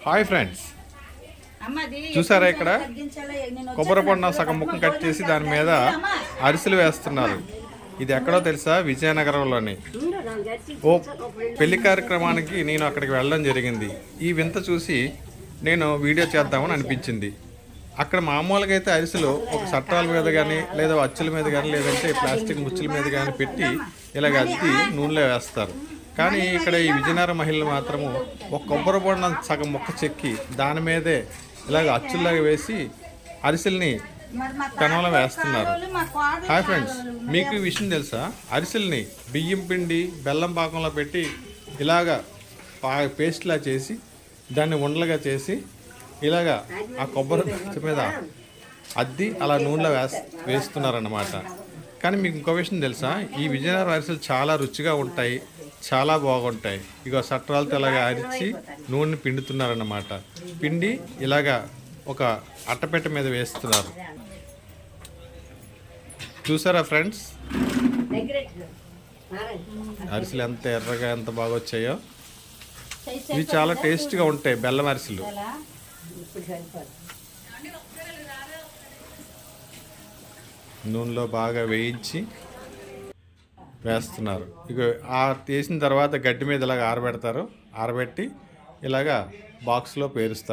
Hi friends, చూసారా ఇక్కడ కొబ్బరి బొండం సగం ముక్కం కట్ చేసి దాని మీద అరిసెలు వేస్తున్నారు. ఇది ఎక్కడో తెలుసా? విజయనగరంలోని ఓ పెళ్లి కార్యక్రమానికి నేను అక్కడికి వెళ్ళడం జరిగింది. ఈ వింత చూసి నేను వీడియో చేద్దామని అనిపించింది. అక్కడ మామూలుగా అయితే అరిసెలు ఒక సట్టాల మీద కానీ లేదా అచ్చుల మీద కానీ లేదంటే ప్లాస్టిక్ ముచ్చుల మీద కానీ పెట్టి ఇలాగ అద్ది నూనెలో వేస్తారు. కానీ ఇక్కడ ఈ విజయనగరం మహిళలు మాత్రము ఒక కొబ్బరి బొండం సగం ముక్క చెక్కి దాని మీదే ఇలాగ అచ్చుల్లాగా వేసి అరిసెల్ని పెనంలో వేస్తున్నారు. హాయ్ ఫ్రెండ్స్, మీకు ఈ విషయం తెలుసా? అరిసెల్ని బియ్యం పిండి బెల్లం పాకంలో పెట్టి ఇలాగ పేస్ట్లా చేసి దాన్ని ఉండలుగా చేసి ఇలాగా ఆ కొబ్బరి మీద అద్ది అలా నూనెలో వేస్తున్నారన్నమాట. కానీ మీకు ఇంకో విషయం తెలుసా? ఈ విజయనగరం అరిసెలు చాలా రుచిగా ఉంటాయి, చాలా బాగుంటాయి. ఇక సట్రాలతో ఇలాగ అరిచి నూనెని పిండుతున్నారన్నమాట. పిండి ఇలాగా ఒక అట్టపెట్ట మీద వేస్తున్నారు. చూసారా ఫ్రెండ్స్, అరిసెలు ఎంత ఎర్రగా ఎంత బాగా వచ్చాయో. ఇవి చాలా టేస్ట్గా ఉంటాయి, బెల్లం అరిసెలు. నూనెలో బాగా వేయించి వేస్తున్నారు. ఇక తీసిన తర్వాత గడ్డి మీద ఇలాగ ఆరబెడతారు. ఆరబెట్టి ఇలాగా బాక్స్లో పేరుస్తారు.